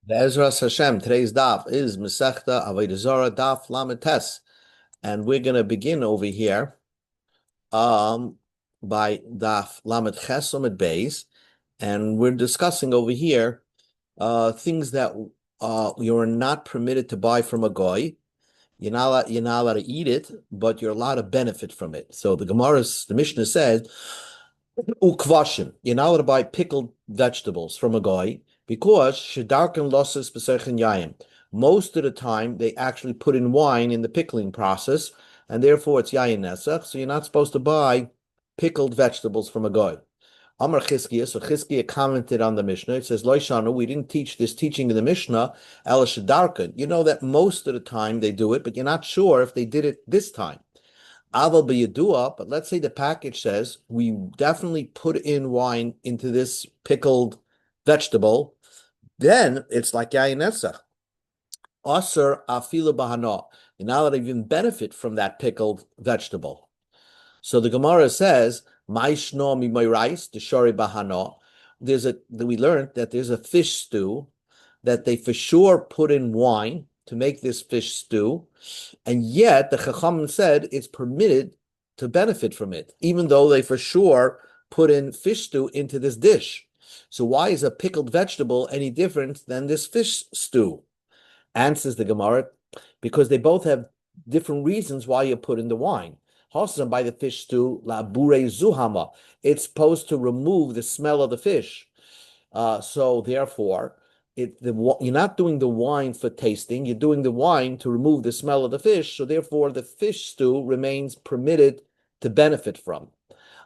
The Ezra Hashem, today's daf is Masechta Avodah Zarah daf Lamed Tes, and we're going to begin over here by daf Lamed Ches Lamed Beis, and we're discussing over here things that you're not permitted to buy from a goy. You're not allowed to eat it, but you're allowed to benefit from it. So the Mishnah says ukvashim. You're not allowed to buy pickled vegetables from a guy because shedarkin losses b'sechen yayim. Most of the time, they actually put in wine in the pickling process, and therefore it's yayin nesach. So you're not supposed to buy pickled vegetables from a guy. Amar Chizkiah, so Chizkiah commented on the Mishnah. It says, Loishanu, we didn't teach this teaching in the Mishnah, El Shadarkan. You know that most of the time they do it, but you're not sure if they did it this time. Aval b'yadua, but let's say the package says we definitely put in wine into this pickled vegetable, then it's like yayin nesach. Aser afilu bahana. You're not allowed to even benefit from that pickled vegetable. So the Gemara says, "Ma'ishno mi rice the shari bahana." We learned that there's a fish stew that they for sure put in wine to make this fish stew, and yet the Chacham said it's permitted to benefit from it, even though they for sure put in fish stew into this dish. So why is a pickled vegetable any different than this fish stew? Answers the Gemara, because they both have different reasons why you put in the wine. Hossam by the fish stew, la bure zuhama. It's supposed to remove the smell of the fish. So therefore, you're not doing the wine for tasting. You're doing the wine to remove the smell of the fish. So therefore, the fish stew remains permitted to benefit from.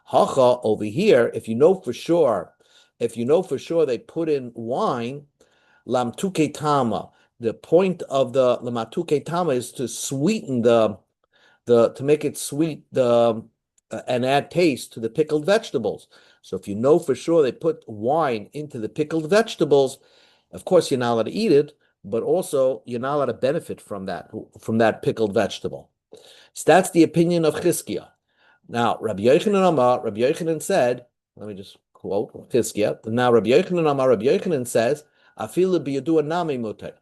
Hacha over here, if you know for sure they put in wine, lamtuke tama. The point of the lamatuke tama is to sweeten to make it sweet and add taste to the pickled vegetables. So if you know for sure they put wine into the pickled vegetables, of course you're not allowed to eat it, but also you're not allowed to benefit from that pickled vegetable. So that's the opinion of Chizkiah. Now Rabbi Yochanan said, let me just quote Chizkiah. Now Rabbi Yochanan says,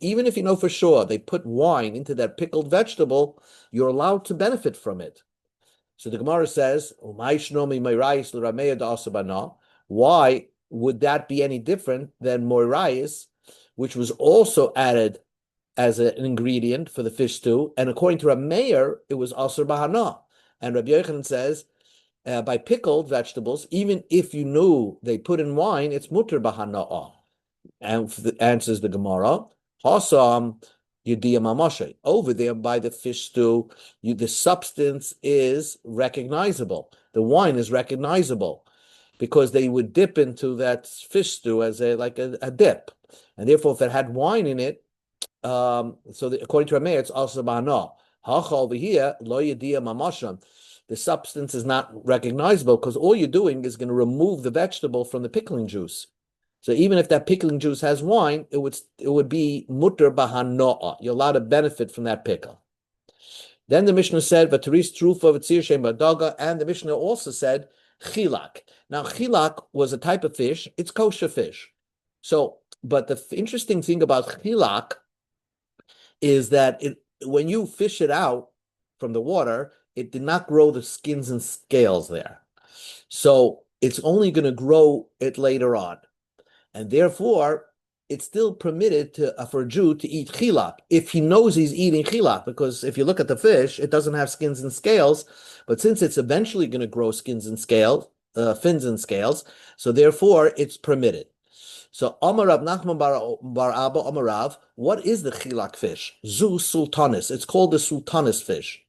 even if you know for sure they put wine into that pickled vegetable, you're allowed to benefit from it. So the Gemara says, why would that be any different than moirayis, which was also added as an ingredient for the fish stew? And according to Rameir, it was asur bahana. And Rabbi Yochanan says, by pickled vegetables, even if you knew they put in wine, it's mutter bahana. And answers the Gemara, Hasam Yediyah over there by the fish stew, the substance is recognizable. The wine is recognizable because they would dip into that fish stew as a dip. And therefore, if it had wine in it, according to Rameir, it's also ba'ana. Hacha over here, lo yediyah mamasham. The substance is not recognizable because all you're doing is going to remove the vegetable from the pickling juice. So even if that pickling juice has wine, it would be mutter bahanoa. You're allowed to benefit from that pickle. Then the Mishnah said, "V'teris trufa v'tzir shem badaga," and the Mishnah also said chilak. Now chilak was a type of fish; it's kosher fish. So, but the interesting thing about chilak is that when you fish it out from the water, it did not grow the skins and scales there. So it's only going to grow it later on. And therefore, it's still permitted for a Jew to eat chilak if he knows he's eating chilak, because if you look at the fish, it doesn't have skins and scales, but since it's eventually going to grow skins and scales, fins and scales, so therefore it's permitted. So Amar Rav Nachman bar Abba Amar Rav, what is the chilak fish? Zu sultanis. It's called the sultanis fish.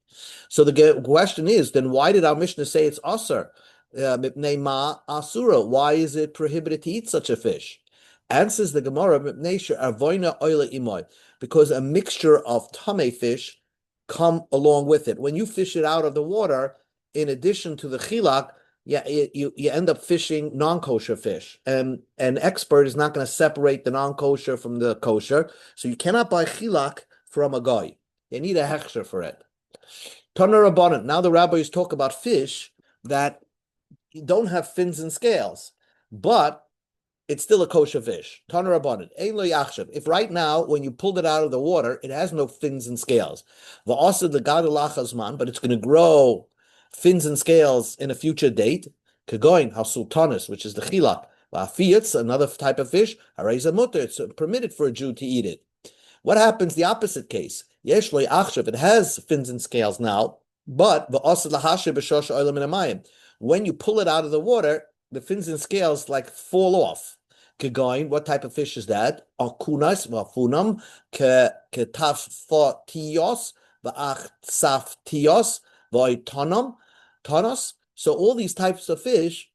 So the question is, then why did our Mishnah say it's asur? Asura. Why is it prohibited to eat such a fish? Answers the Gemara, because a mixture of tame fish come along with it. When you fish it out of the water, in addition to the chilak, you end up fishing non-kosher fish. And an expert is not going to separate the non-kosher from the kosher, so you cannot buy chilak from a guy. You need a hechsher for it. Tana Rabbanan. Now the rabbis talk about fish that don't have fins and scales, but it's still a kosher fish. Taner rabbanan. Ein lo yachshav. If right now, when you pulled it out of the water, it has no fins and scales. V'asa the gadolachazman, but it's going to grow fins and scales in a future date. Kagoin hasultanis, which is the chilak. V'afiyatz, another type of fish. Harayza mutter. It's permitted for a Jew to eat it. What happens the opposite case? Yesh lo yachshav. It has fins and scales now, but v'asa lahashe b'shosh oilam in amayim. When you pull it out of the water, the fins and scales like fall off. Kegoin, what type of fish is that? Akunas, vafunam, ketaftios, va'achsaftios, tonos. So all these types of fish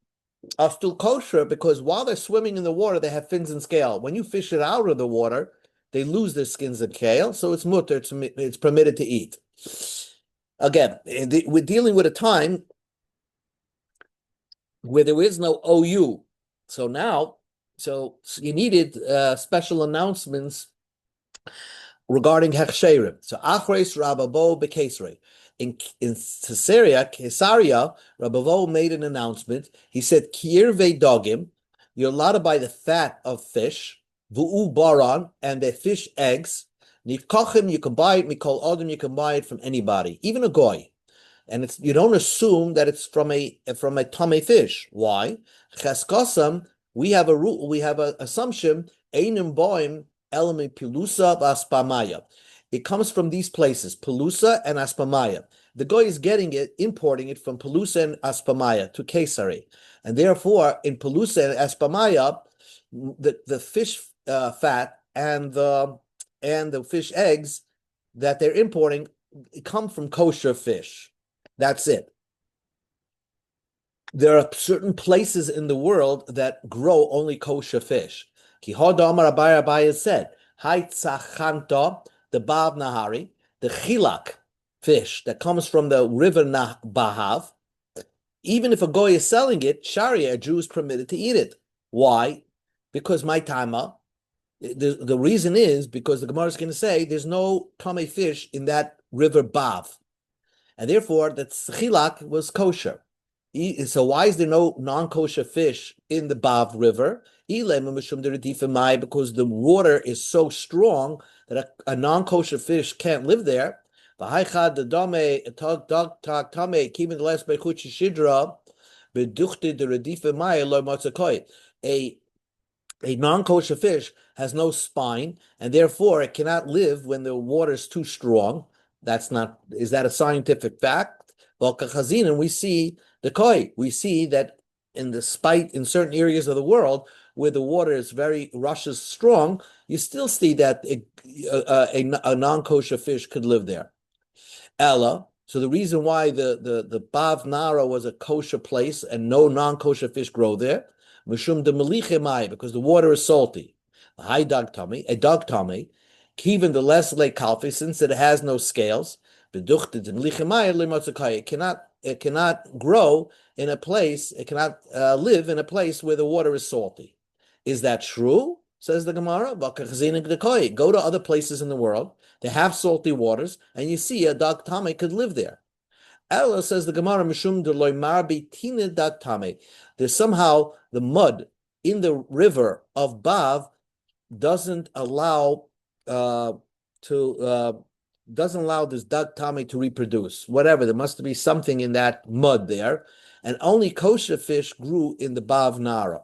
are still kosher because while they're swimming in the water, they have fins and scale. When you fish it out of the water, they lose their skins and scale, so it's mutter, it's permitted to eat. Again, we're dealing with a time where there is no OU. So you needed special announcements regarding hechsherim. So achreis rababo bekesrei. In Caesarea, Rabavo made an announcement. He said, Kirve dogim, you're allowed to buy the fat of fish, vu'u baran, and the fish eggs. Nifkochim, you can buy it, mikol odom, you can buy it from anybody, even a goy. And you don't assume that it's from a tamei fish. Why? Cheskosam, we have an assumption, einim boim elami pilusa v'aspamaya. It comes from these places, Pelusa and Aspamaya. The guy is importing it from Pelusa and Aspamaya to Kesari. And therefore, in Pelusa and Aspamaya, the fish fat and the fish eggs that they're importing come from kosher fish. That's it. There are certain places in the world that grow only kosher fish. Kihoda Amar Abai said, Hai tzachanta, the Bav Nahari, the chilak fish that comes from the river Bahav, even if a goy is selling it, Sharia, a Jew is permitted to eat it. Why? Because my tama, the reason is because the Gemara is going to say there's no tamei fish in that river Bav. And therefore, the chilak was kosher. So why is there no non-kosher fish in the Bav River? Because the water is so strong that a non-kosher fish can't live there. A non-kosher fish has no spine, and therefore it cannot live when the water is too strong. Is that a scientific fact? Well, and we see the koi. We see that in certain areas of the world where the water is rushes strong, you still see that a non-kosher fish could live there. Ella. So the reason why the Bav Nara was a kosher place and no non-kosher fish grow there, mishum de meliche because the water is salty. A dog tummy, even the less lake kalfi, since it has no scales, it cannot grow in a place, it cannot live in a place where the water is salty. Is that true? Says the Gemara. Go to other places in the world, they have salty waters, and you see a dog tame could live there. Ella, says the Gemara, mishum de loy marbi tina dog tame. There's somehow the mud in the river of Bav doesn't allow this dog tame to reproduce. Whatever, there must be something in that mud there, and only kosher fish grew in the Bav Nara.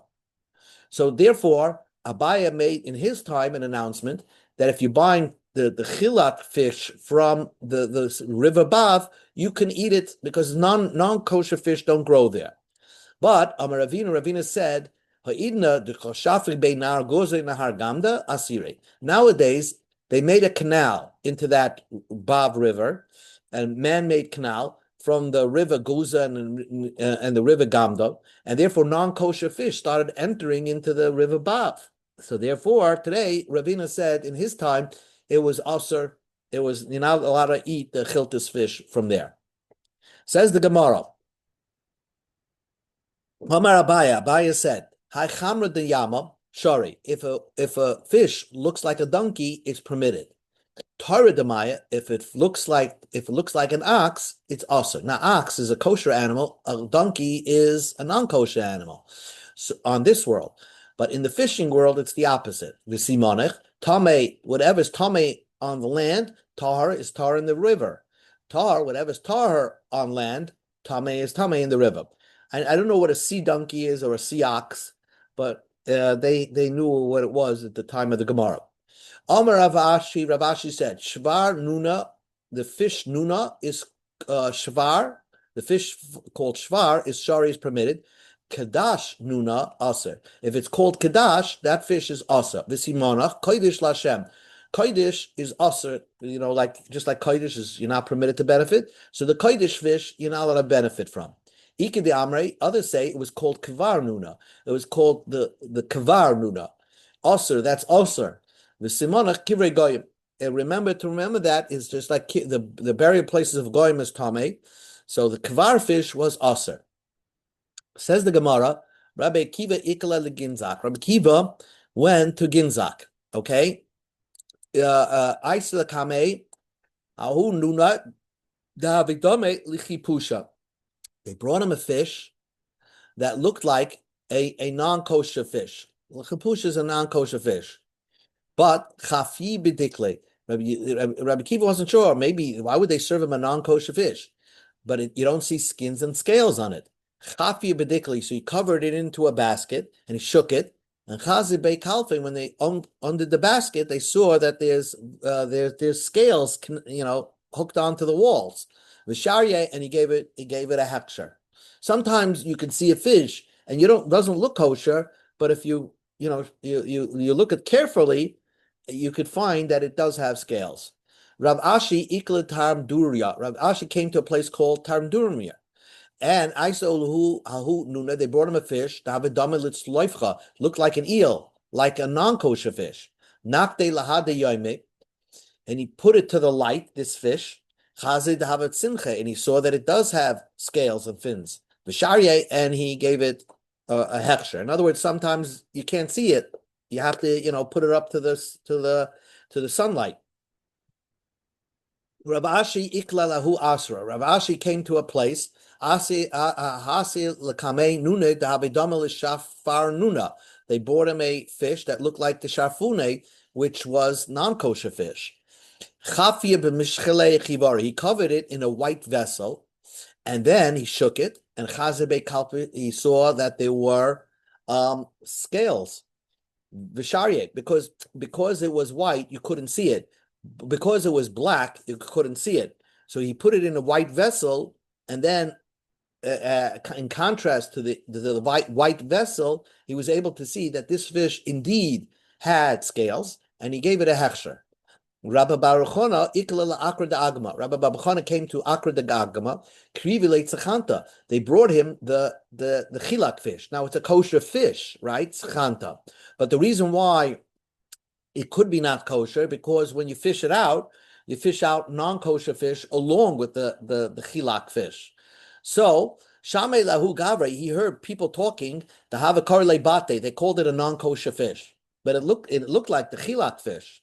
So therefore, Abaya made in his time an announcement that if you're buying the chilak fish from the river Bav, you can eat it because non-kosher fish don't grow there. But Ravina said, nowadays, they made a canal into that Bav River, a man-made canal from the river Guza and the river Gamda, and therefore non-kosher fish started entering into the river Bav. So therefore, today, Ravina said in his time, it was also, you're not allowed to eat the chiltis fish from there. Says the Gemara, Hamar Abaya said, Hai chamra de yama, sorry, if a fish looks like a donkey, it's permitted. Torah demaya, if it looks like an ox, it's also. Now, ox is a kosher animal. A donkey is a non-kosher animal. So on this world, But in the fishing world, it's the opposite. The simonech, tame, whatever's tame on the land, tahar is tahar in the river. Tahar, whatever's tahar on land, tame is tame in the river. I don't know what a sea donkey is or a sea ox, but they knew what it was at the time of the Gemara. Amar Rav Ashi said, Shvar Nuna, the fish Nuna is Shvar, the fish called Shvar is Shari is permitted. Kadash Nuna Aser. If it's called Kadash, that fish is Aser. V'simonach, Kodesh Lashem. Kodesh is Aser, like just like Kodesh is you're not permitted to benefit. So the Kodesh fish you're not allowed to benefit from. Ike de Amrei, others say it was called Kvar Nuna. It was called the Kvar Nuna. Aser, that's Aser. The Simonach Kivrei Goyim. And remember that is just like the burial places of Goyim is Tameh. So the Kvar fish was Aser. Says the Gemara, Rabbi Kiva Ikla leGinzak. Rabbi Kiva went to Ginzak. Okay. Aisla Kameh, Ahu Nuna, Davidome Lichipusha. They brought him a fish that looked like a non-kosher fish. Lichipusha is a non-kosher fish. But chafi b'dikle, Rabbi Kiva wasn't sure. Maybe why would they serve him a non-kosher fish? But you don't see skins and scales on it. Chafi b'dikle, so he covered it into a basket and he shook it. And chazi bei kalfin, when they undid the basket, they saw that there's scales, hooked onto the walls. V'sharye, and he gave it a hechsher. Sometimes you can see a fish and doesn't look kosher, but if you look at carefully, you could find that it does have scales. Rav Ashi ikla Tarmduria. Rav Ashi came to a place called Tarmduria. And Aisoluhu Hahu Nuna, they brought him a fish, looked like an eel, like a non-kosher fish. Nakde lahade yoime, and he put it to the light, this fish, Chazid havet simcha, and he saw that it does have scales and fins. V'sharye, and he gave it a hechsher. In other words, sometimes you can't see it. You have to, put it up to the sunlight. Rav Ashi ikla lahu asra. Rav Ashi came to a place. Asi lekame nune dahabidamel shafar nuna. They brought him a fish that looked like the sharfune, which was non-kosher fish. Chafia b'mishchelei chivari. He covered it in a white vessel, and then he shook it. And chazebe kalpi, he saw that there were scales. Visharye, because it was white, you couldn't see it. Because it was black, you couldn't see it. So he put it in a white vessel, and then, in contrast to the white vessel, he was able to see that this fish indeed had scales, and he gave it a hechsher. Rabbi Baruchona ikla Akra de Agma. Rabbi Baruchona came to Akra de Agma. Krivile tzachanta. They brought him the chilak fish. Now it's a kosher fish, right? Tzachanta. But the reason why it could be not kosher, because when you fish out non-kosher fish along with the chilak fish. So Shamei lahu gavre, he heard people talking. The havakar lebate, they called it a non-kosher fish, but it looked like the chilak fish.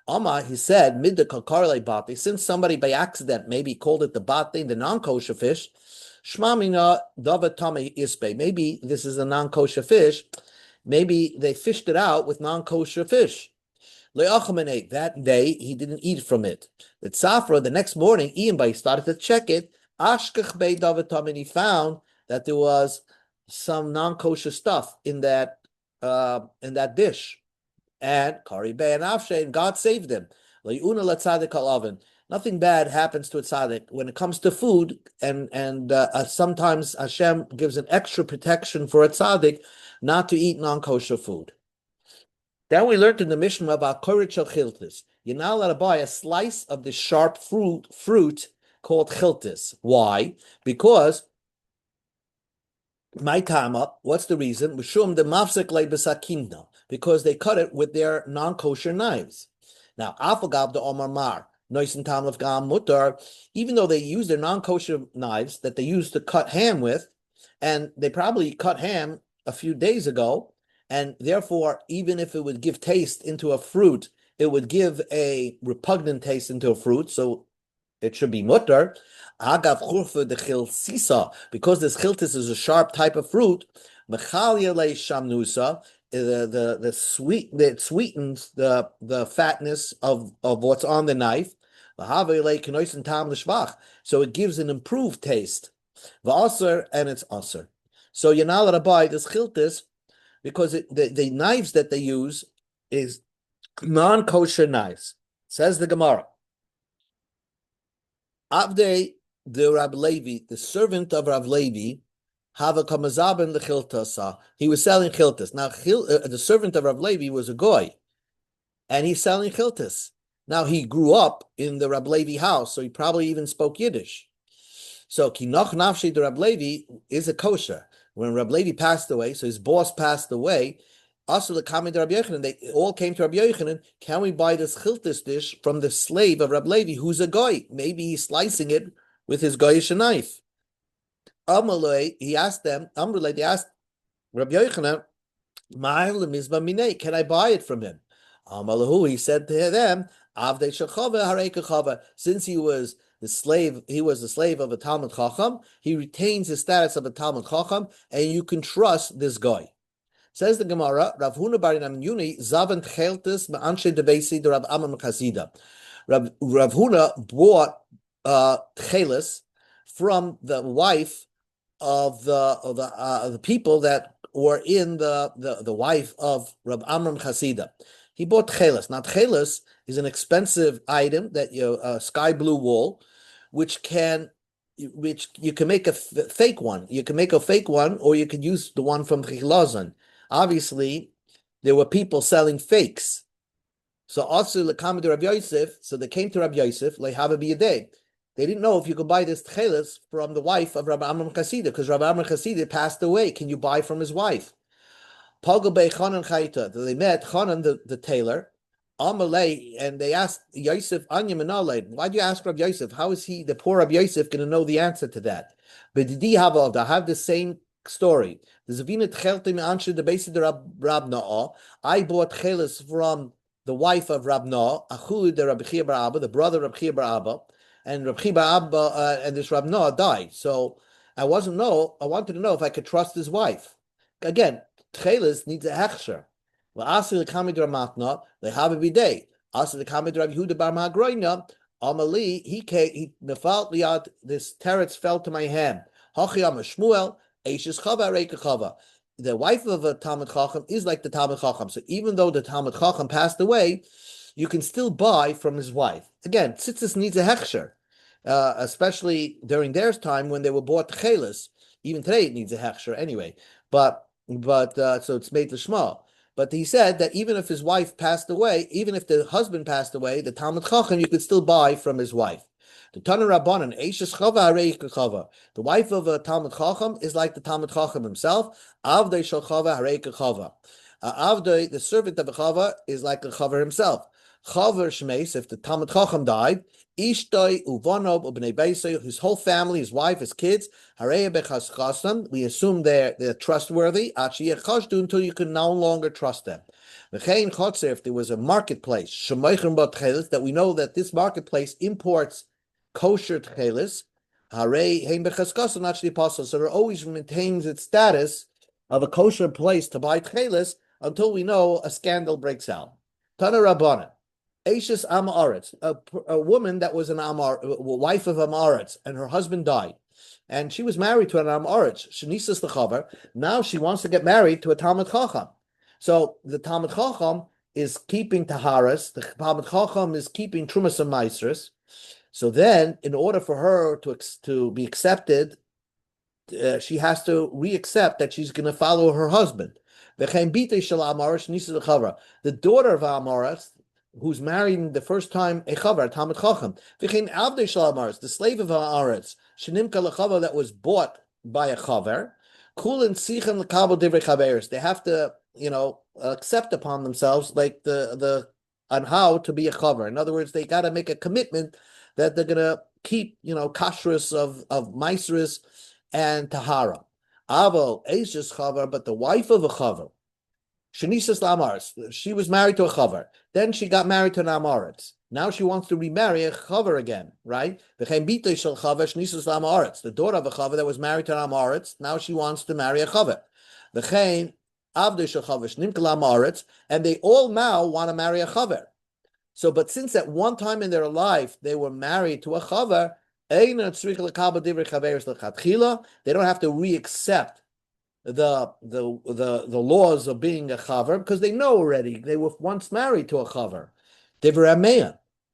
Amma, he said, midda kakar lebate, since somebody by accident maybe called it the bate, the non-kosher fish. Shmamina davatame ispe. Maybe this is a non-kosher fish. Maybe they fished it out with non-kosher fish. That day, he didn't eat from it. The tzafra, the next morning, Ian started to check it. Ashkach bei davatam, and he found that there was some non-kosher stuff in that dish. And Kari Bei and Avshe, and God saved him. Nothing bad happens to a tzaddik when it comes to food, and sometimes Hashem gives an extra protection for a tzaddik not to eat non-kosher food. Then we learned in the Mishnah about korich shel chiltis. You're not allowed to buy a slice of the sharp fruit called chiltis. Why? Because my tama, what's the reason? Mishum de mafsek le b'sakimna, because they cut it with their non-kosher knives. Now, afagav de omar mar, noisin tam gam mutar, even though they use their non-kosher knives that they use to cut ham with, and they probably cut ham a few days ago, and therefore, even if it would give taste into a fruit, it would give a repugnant taste into a fruit, so it should be mutter. Agav churfa de chilsisa, because this chiltis is a sharp type of fruit, mechalia le shamnusa, that sweetens the fatness of what's on the knife. So it gives an improved taste. And it's aser. So you're not allowed to buy this chiltis because the knives that they use is non-kosher knives. Says the Gemara. Avdei the Rab Levi, the servant of Rab Levi, have a kamazabin the chiltasa. He was selling chiltas. Now, the servant of Rab Levi was a goy, and he's selling chiltas. Now, he grew up in the Rab Levi house, so he probably even spoke Yiddish. So, kinoch nafshi the Rab Levi is a kosher. When Rab Levi passed away, so his boss passed away, also the comment Rabbi Yochanan, they all came to Rabbi Yochanan, can we buy this chiltas dish from the slave of Rab Levi, who's a goy? Maybe he's slicing it with his goyish knife. Amalei, he asked them, Amrulay, they asked Rabbi Yochanan, can I buy it from him? Amalahu, he said to them, Avdei shachava harei chava. Since he was the slave of a Talmud Chacham, he retains his status of a Talmud Chacham, and you can trust this guy. Says the Gemara, Rav Huna bar Yuni, Zavan Tcheltis Ma'anshe Debesi de Rav Amam Chasida. Rav Huna bought Tchelis from the wife of the people that were in the wife of Rab Amram Chasida. He bought tchelis. Now tchelis is an expensive item that sky blue wool, which you can make a fake one. You can make a fake one, or you could use the one from Chilazon. Obviously, there were people selling fakes. So also lekamid Rabbi Yosef. So they came to Rabbi Yosef lehava biyadei. They didn't know if you could buy this tchelis from the wife of Rabbi Amram Chasida, because Rabbi Amram Chasida passed away. Can you buy from his wife? Pagabei Chanan Chayta. They met Chanan, the tailor, Amalei, and they asked Yosef, Anya Menalei, why do you ask Rabbi Yosef? How is the poor Rabbi Yosef, going to know the answer to that? But did he have the same story? The Zavina Tchelti Me'anshe the base of Rab Na'ah. I bought tchelis from the wife of Rab Na'ah, Achud the Rabbi Chia Bar Abba, the brother of Rabbi Chia Bar Abba. And Rabbi Abba and this Rab Noah died. So I wanted to know if I could trust his wife. Again, tchelis needs a hechsher. V'asir l'kamid ramatna lehav b'day. Asir l'kamid Rabbi Yehuda bar Magroina. Amali he nefal liyad. This teretz fell to my hand. Hachiyam Shmuel eishes chava reika chava. The wife of a Talmud Chacham is like the Talmud Chacham. So even though the Talmud Chacham passed away, you can still buy from his wife. Again, tzitzis needs a hechsher, especially during their time when they were bought tchelis. Even today it needs a hechsher anyway. But so it's made l'shma. But he said that even if his wife passed away, even if the husband passed away, the Talmud Chacham, you could still buy from his wife. The Tana Rabbanan, Eishes Chava Harei Chava. The wife of a Talmud Chacham is like the Talmud Chacham himself. Avdei Shel Chava Harei Chava. Avdei, the servant of a Chava, is like a Chava himself. Chaver Shmeis, if the Talmud Chacham died, Ishtoi Uvonob Ubnei Beisei, his whole family, his wife, his kids, Harei Bechaschasam, we assume they're trustworthy, Achiyah Chashdu, until you can no longer trust them. V'chein Chotzer, if there was a marketplace, Shemoichem Bot Tchelis, that we know that this marketplace imports kosher Tchelis, Harei Hein Bechaschasam, actually apostle, so it always maintains its status of a kosher place to buy Tchelis until we know a scandal breaks out. Tana Rabbanan. Eishes Amaretz, a woman that was an wife of Amaretz, and her husband died, and she was married to an Amaretz. Shenisas the Chaver. Now she wants to get married to a Talmud Chacham. So the Talmud Chacham is keeping Taharas. The Talmud Chacham is keeping Trumas and Meisers. So then, in order for her to be accepted, she has to re-accept that she's going to follow her husband. The daughter of Amaretz, who's married the first time a chaver, Talmud Chacham. V'chein avdei shel Amaretz, the slave of Haaretz, shenimka lechaver, that was bought by a chaver. Kulin sichen lekabel divrei chaveros. They have to, accept upon themselves like the on how to be a chaver. In other words, they got to make a commitment that they're going to keep, kashrus of maisrus and tahara. Aval eishes chaver, but the wife of a chaver. Shenisas Lamaretz. She was married to a chaver. Then she got married to an Amaretz. Now she wants to remarry a chaver again, right? The daughter of a chaver that was married to an Amaretz. Now she wants to marry a chaver. and they all now want to marry a chaver. So, but since at one time in their life they were married to a chaver, they don't have to re-accept the laws of being a chaver because they know already they were once married to a chaver.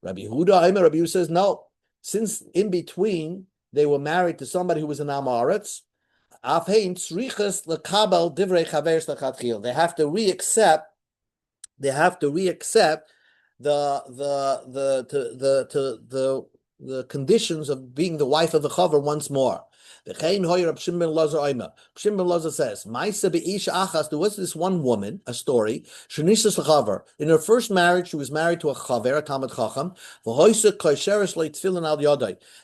Rabbi Yehuda says no. Since in between they were married to somebody who was an Amaretz, they have to re-accept. They have to re-accept the conditions of being the wife of the chaver once more. Pshim ben Lazar says, there was this one woman, a story, in her first marriage, she was married to a chaver, a Talmud Chacham,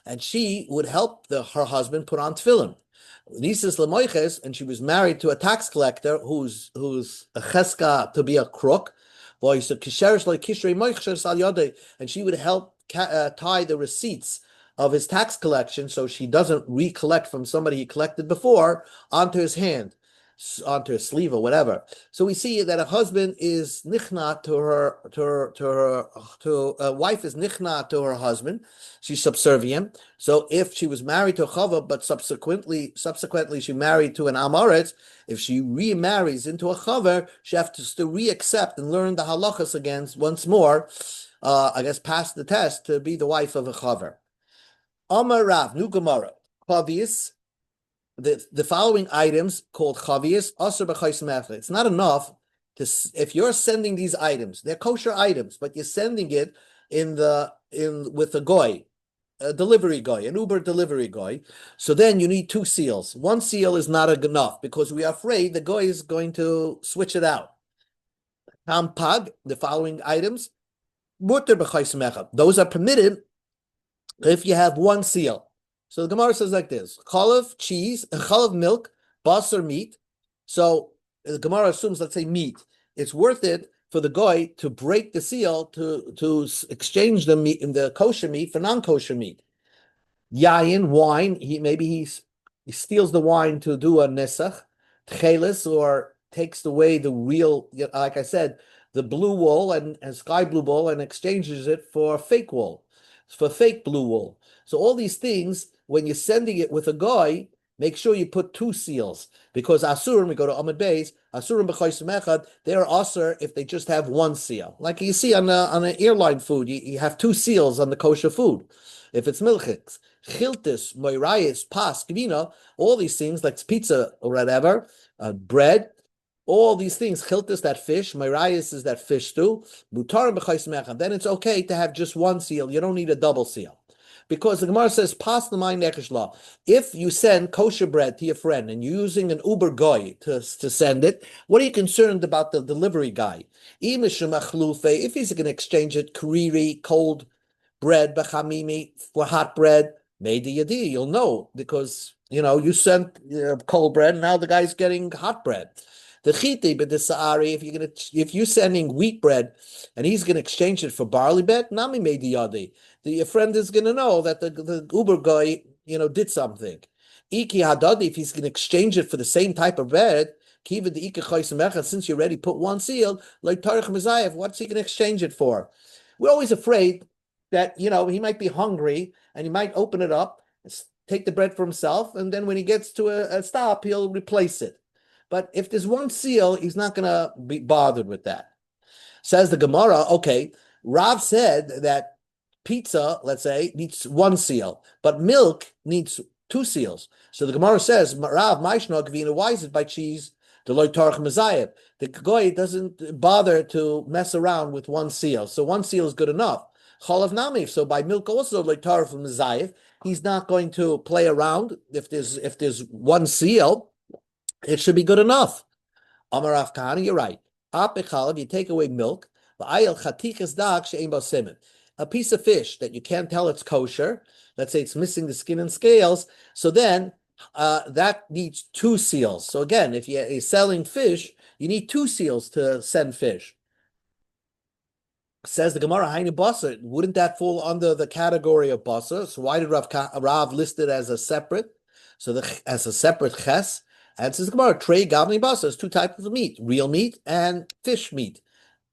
and she would help her husband put on tefillin. And she was married to a tax collector who's a cheska to be a crook, and she would help tie the receipts of his tax collection so she doesn't recollect from somebody he collected before onto his hand, onto his sleeve or whatever. So we see that a husband is nichna a wife is nichna to her husband. She's subservient. So if she was married to a chava, but subsequently she married to an amaretz, if she remarries into a chaver, she has to re-accept and learn the halachas again once more. I guess pass the test to be the wife of a chaver. Amar Rav, new Gemara, chavius. The following items called chavius asur b'chais mechel. It's not enough to if you're sending these items, they're kosher items, but you're sending it with a goy, a delivery guy, an Uber delivery guy. So then you need two seals. One seal is not enough because we are afraid the guy is going to switch it out. Tampag, the following items, mutter b'chais mechel. Those are permitted if you have one seal. So the Gemara says like this: chalav, cheese, chalav, milk, basar, meat. So the Gemara assumes, let's say, meat. It's worth it for the goy to break the seal to exchange the meat in the kosher meat for non-kosher meat. Yayin, wine. He steals the wine to do a nesach, tchelis, or takes away the real, like I said, the blue wool and sky blue wool and exchanges it for fake wool, for fake blue wool. So all these things, when you're sending it with a guy, make sure you put two seals, because asurim, we go to Amud Beis, asurim b'chais mechad, they're asur if they just have one seal. Like you see on an airline food, you have two seals on the kosher food. If it's milchiks, chiltis, moirayis, pas, gvina, all these things like pizza or whatever, bread, all these things, chiltis, that fish, moirayis is that fish stew, mutarim b'chais mechad, then it's okay to have just one seal. You don't need a double seal. Because the Gemara says, "Pas l'mayin nekesh law." If you send kosher bread to your friend and you're using an Uber guy to send it, what are you concerned about the delivery guy? If he's going to exchange it, kuriri, cold bread, b'chamimi, for hot bread, made the yadi, you'll know, because you sent cold bread, and now the guy's getting hot bread. The chiti, but the sa'ari, if you're sending wheat bread and he's going to exchange it for barley bread, nami made the yadi. Your friend is going to know that the Uber guy, did something. Iki hadadi, if he's going to exchange it for the same type of bread, kiva the ika chaysemecha, since you already put one seal, like tarich mezayev, what's he going to exchange it for? We're always afraid that he might be hungry and he might open it up, take the bread for himself, and then when he gets to a stop, he'll replace it. But if there's one seal, he's not going to be bothered with that. Says the Gemara, okay, Rav said that pizza, let's say, needs one seal, but milk needs two seals. So the Gemara says, Rav, why is it by cheese? The goy doesn't bother to mess around with one seal. So one seal is good enough. Chalav namif. So by milk also, he's not going to play around. If there's one seal, it should be good enough. Amar Rav Kahana, you're right. You take away milk. A piece of fish that you can't tell it's kosher, let's say it's missing the skin and scales, so then that needs two seals. So again, if you're selling fish, you need two seals to send fish. Says the Gemara, Hainu Basar, wouldn't that fall under the category of Basar? So why did Rav list it as a separate? So as a separate ches? And says the Gemara, Trey Gavni Basa is two types of meat, real meat and fish meat.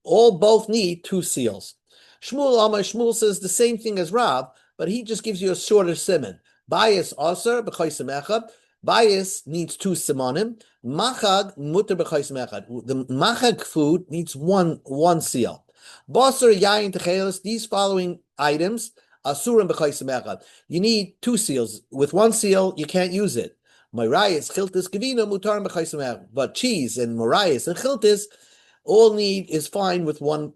Both need 2 seals. Shmuel says the same thing as Rav, but he just gives you a shorter simon. Bias aser b'chaysim echad. Bias needs 2 simonim. Machag muter b'chaysim echad. The machag food needs one seal. Basar yayin techelis. These following items asurim b'chaysim echad. You need 2 seals. With 1 seal, you can't use it. Morayis chiltis gevina mutar b'chaysim echad. But cheese and morayis and chiltis all need is fine with one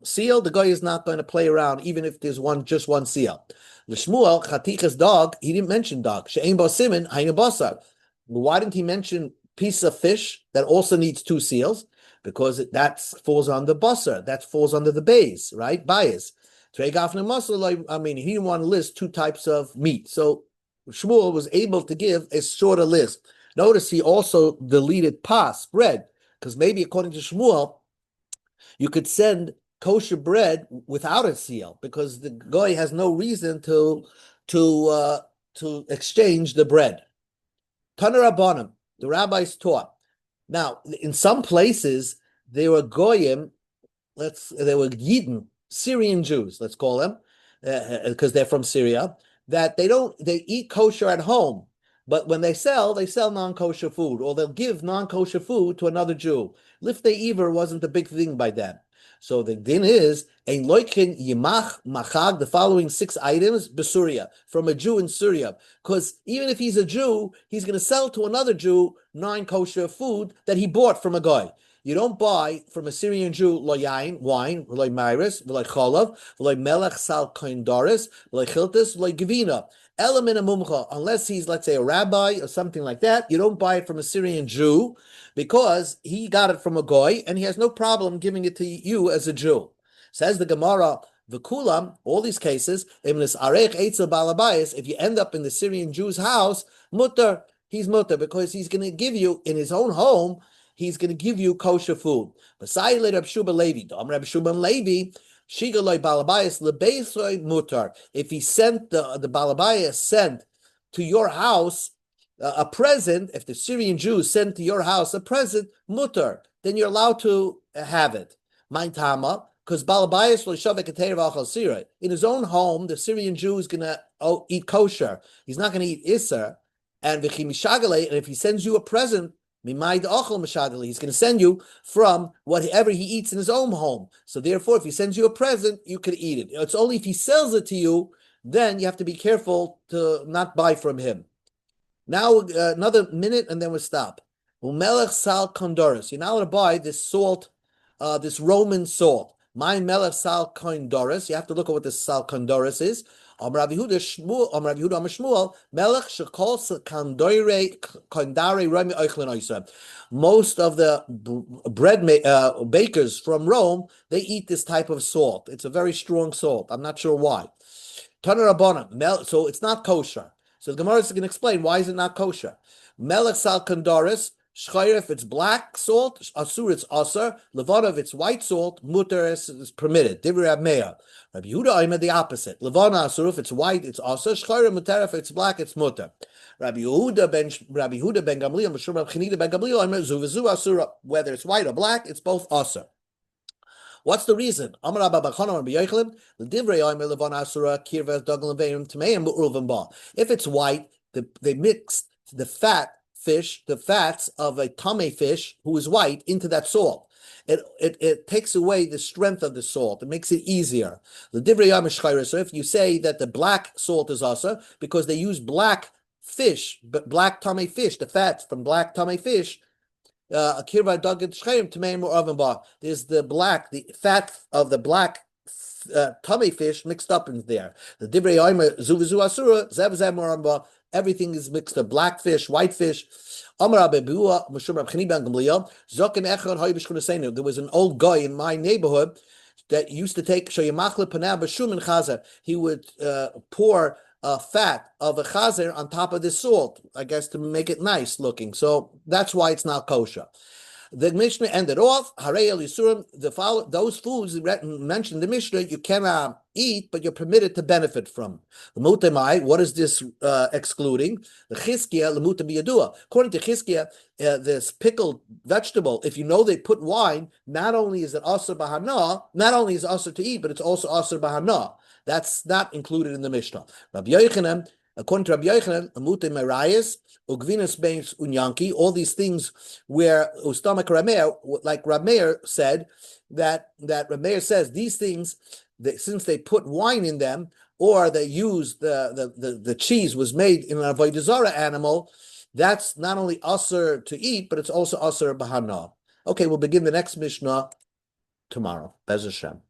seal. The guy is not going to play around, even if there's just one seal. L'shmuel chatichas dog. He didn't mention dog. She'ein bo simin hayna basar. Why didn't he mention piece of fish that also needs 2 seals? Because that falls under basar. That falls under the bays, right? Bias. I mean, he didn't want to list 2 types of meat, so Shmuel was able to give a shorter list. Notice he also deleted pas bread. Because maybe according to Shmuel, you could send kosher bread without a seal, because the guy has no reason to exchange the bread. Taner Rabbanim, the rabbis taught. Now, in some places, they were goyim, they were Yidden, Syrian Jews, let's call them, because they're from Syria, that they eat kosher at home. But when they sell non-kosher food, or they'll give non-kosher food to another Jew. Liftei Iver wasn't a big thing by them. So the din is, ein loikin yimach machag, the following 6 items, besuria, from a Jew in Syria. Because even if he's a Jew, he's going to sell to another Jew non-kosher food that he bought from a guy. You don't buy from a Syrian Jew lo yain, wine, lo myris, lo cholav, lo melech sal koin doris, lo chiltis, lo gevina. Element of mumcha, unless he's, let's say, a rabbi or something like that, you don't buy it from a Syrian Jew because he got it from a goy and he has no problem giving it to you as a Jew. Says the Gemara, v'kulam, all these cases, if you end up in the Syrian Jew's house, mutter, he's mutter, because he's going to give you, in his own home, he's going to give you kosher food. B'sai le Reb Shuba Levi, Dom Reb Shuba Levi, Shigaloi Balabayas Lebeisoi Mutar. If he sent the Balabayas sent to your house a present, if the Syrian Jews sent to your house a present, Mutar, then you're allowed to have it. Mein Tama, because Balabayas in his own home, the Syrian Jew is going to eat kosher. He's not going to eat Isser. And if he sends you a present, he's going to send you from whatever he eats in his own home. So therefore, if he sends you a present, you can eat it. It's only if he sells it to you, then you have to be careful to not buy from him. Now, another minute, and then we'll stop. Melech sal kondoris. You're not allowed to buy this salt, this Roman salt. My melech sal kondoris. You have to look at what this sal kondoris is. Rav Yehuda Shmuel, Melech shekol kandare rami oichlin oisra. Most of the bread bakers from Rome, they eat this type of salt. It's a very strong salt. I'm not sure why. Taner Rabbanim, so it's not kosher. So the Gemara is going to explain why is it not kosher. Melech sal kandaris. Shchayr, if it's black salt, asur, it's asur. Levana, if it's white salt, muter is permitted. Divrei Rab Meir. Rabbi Yehuda Omer the opposite. Levana asur, if it's white, it's asur. Shchayr muter, if it's black, it's muter. Rabbi Yehuda ben Gamliel, Mishum Rabbi Chanina ben Gamliel, Omer zu v'zu asur. Whether it's white or black, it's both asur. What's the reason? Amar Rabba Bachana Rabbi Yochanan, l'divrei Omer levana asura kirvas dagel leveim tameim mu'ruv ba. If it's white, they mix the fats of a tame fish who is white into that salt. It takes away the strength of the salt. It makes it easier. So if you say that the black salt is also because they use black fish, black tame fish, the fats from black tame fish, there's the fat of the black tame fish mixed up in there. The divrei omer zuvizu asura zev everything is mixed up. Black fish, white fish. There was an old guy in my neighborhood that used to take he would pour fat of a chazer on top of this salt, I guess to make it nice looking. So that's why it's not kosher. The Mishnah ended off, Harei El Yisurim, those foods mentioned in the Mishnah, you cannot eat, but you're permitted to benefit from. What is this excluding? The Chizkiah, L'muta biyadua. According to Chizkiah, this pickled vegetable, if you know they put wine, not only is it asur b'hana, not only is it asur to eat, but it's also asur b'hana. That's not included in the Mishnah. Rabbi Yochanan, according to Rabbi Yochanan, Amute Merayas, Ugvinas Beins Unyanki, all these things where Ustamak Rameir, like Rameir said, that Rameir says these things, since they put wine in them, or they use the cheese was made in an Avodah Zarah animal, that's not only asur to eat, but it's also asur b'hana. Okay, we'll begin the next Mishnah tomorrow. Bez Hashem.